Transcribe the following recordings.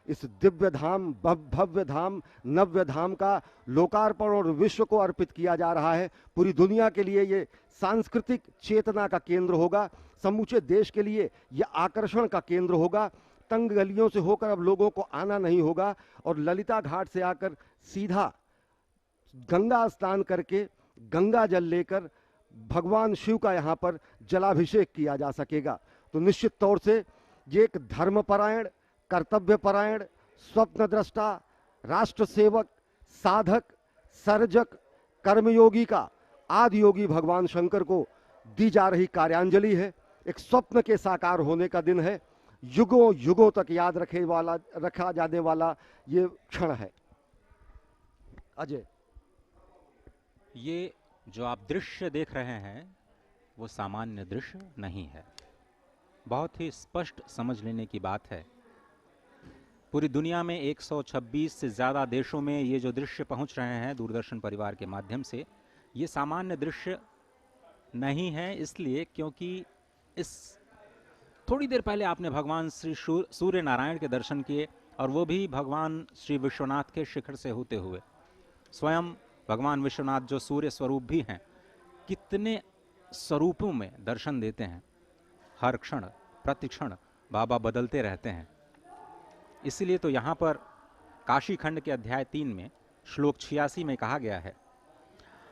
इस दिव्य धाम, भव्य धाम, नव्य धाम का लोकार्पण और विश्व को अर्पित किया जा रहा है। पूरी दुनिया के लिए ये सांस्कृतिक चेतना का केंद्र होगा, समूचे देश के लिए ये आकर्षण का केंद्र होगा। तंग गलियों से होकर अब लोगों को आना नहीं होगा और ललिता घाट से आकर सीधा गंगा स्नान करके गंगा जल लेकर भगवान शिव का यहाँ पर जलाभिषेक किया जा सकेगा। तो निश्चित तौर से ये एक धर्मपरायण, कर्तव्यपरायण, स्वप्नद्रष्टा, राष्ट्र सेवक, साधक, सर्जक, कर्मयोगी का आदि योगी भगवान शंकर को दी जा रही कार्यांजलि है। एक स्वप्न के साकार होने का दिन है। युगों युगों तक याद रखा जाने वाला ये क्षण है। अजय, ये जो आप दृश्य देख रहे हैं वो सामान्य दृश्य नहीं है, बहुत ही स्पष्ट समझ लेने की बात है। पूरी दुनिया में 126 से ज़्यादा देशों में ये जो दृश्य पहुंच रहे हैं दूरदर्शन परिवार के माध्यम से, ये सामान्य दृश्य नहीं है। इसलिए क्योंकि इस थोड़ी देर पहले आपने भगवान श्री सूर्य नारायण के दर्शन किए, और वो भी भगवान श्री विश्वनाथ के शिखर से होते हुए। स्वयं भगवान विश्वनाथ जो सूर्य स्वरूप भी हैं, कितने स्वरूपों में दर्शन देते हैं। हर क्षण प्रतिक्षण बाबा बदलते रहते हैं। इसीलिए तो यहाँ पर काशी खंड के अध्याय 3 में श्लोक 86 में कहा गया है,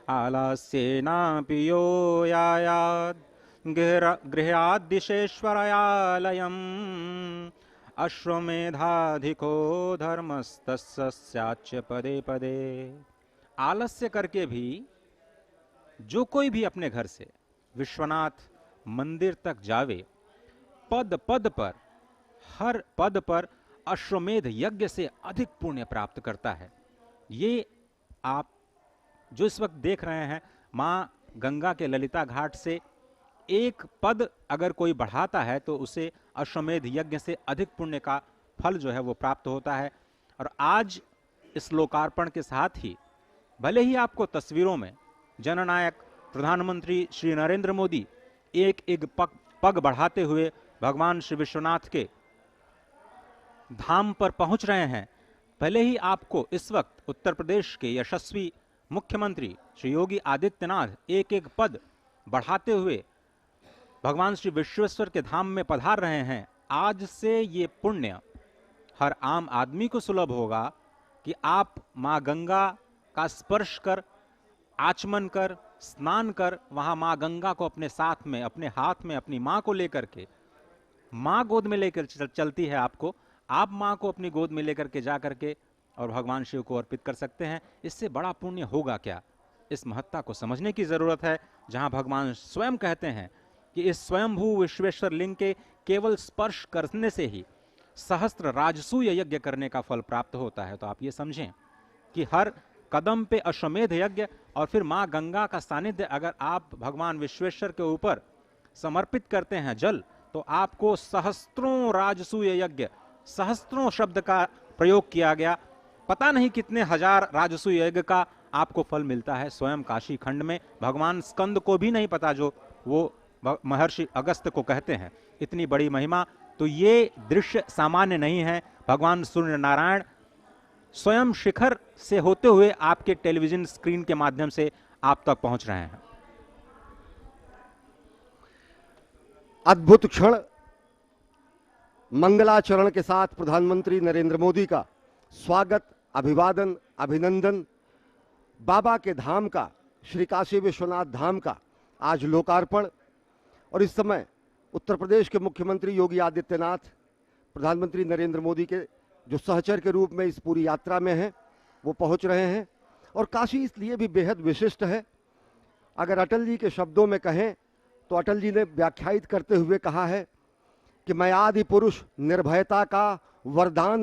आलस्येनापि यो यायात् गृहाद्दिशेश्वरालयम् अश्वमेधाधिको धर्मस्तस्य स्याच्च पदे पदे। आलस्य करके भी जो कोई भी अपने घर से विश्वनाथ मंदिर तक जावे, पद पद पर, हर पद पर अश्वमेध यज्ञ से अधिक पुण्य प्राप्त करता है। ये आप जो इस वक्त देख रहे हैं, मां गंगा के ललिता घाट से एक पद अगर कोई बढ़ाता है तो उसे अश्वमेध यज्ञ से अधिक पुण्य का फल जो है वो प्राप्त होता है। और आज इस लोकार्पण के साथ ही भले ही आपको तस्वीरों में जननायक प्रधानमंत्री श्री नरेंद्र मोदी एक एक पग बढ़ाते हुए भगवान श्री विश्वनाथ के धाम पर पहुंच रहे हैं, भले ही आपको इस वक्त उत्तर प्रदेश के यशस्वी मुख्यमंत्री श्री योगी आदित्यनाथ एक एक पद बढ़ाते हुए भगवान श्री विश्वेश्वर के धाम में पधार रहे हैं, आज से ये पुण्य हर आम आदमी को सुलभ होगा कि आप मां गंगा का स्पर्श कर, आचमन कर, स्नान कर, वहां मां गंगा को अपने साथ में, अपने हाथ में अपनी मां को लेकर के, मां गोद में लेकर चलती है आपको, आप मां को अपनी गोद में लेकर के जा करके और भगवान शिव को अर्पित कर सकते हैं। इससे बड़ा पुण्य होगा क्या? इस महत्ता को समझने की जरूरत है, जहां भगवान स्वयं कहते हैं कि इस स्वयंभू विश्वेश्वर लिंग के केवल स्पर्श करने से ही सहस्त्र राजसूय यज्ञ करने का फल प्राप्त होता है। तो आप ये समझें कि हर कदम पे अश्वमेध यज्ञ, और फिर मां गंगा का सानिध्य अगर आप भगवान विश्वेश्वर के ऊपर समर्पित करते हैं जल, तो आपको सहस्त्रों राजसूय यज्ञ, सहस्त्रों शब्द का प्रयोग किया गया, पता नहीं कितने हजार राजसूय यज्ञ का आपको फल मिलता है स्वयं काशी खंड में। भगवान स्कंद को भी नहीं पता जो वो महर्षि अगस्त्य को कहते हैं, इतनी बड़ी महिमा। तो ये दृश्य सामान्य नहीं है। भगवान सूर्य नारायण स्वयं शिखर से होते हुए आपके टेलीविजन स्क्रीन के माध्यम से आप तक पहुंच रहे हैं। अद्भुत क्षण, मंगलाचरण के साथ प्रधानमंत्री नरेंद्र मोदी का स्वागत, अभिवादन, अभिनंदन। बाबा के धाम का, श्री काशी विश्वनाथ धाम का आज लोकार्पण। और इस समय उत्तर प्रदेश के मुख्यमंत्री योगी आदित्यनाथ प्रधानमंत्री नरेंद्र मोदी के जो सहचर के रूप में इस पूरी यात्रा में हैं, वो पहुंच रहे हैं। और काशी इसलिए भी बेहद विशिष्ट है। अगर अटल जी के शब्दों में कहें तो अटल जी ने व्याख्यायित करते हुए कहा है कि मैं आदि पुरुष निर्भयता का वरदान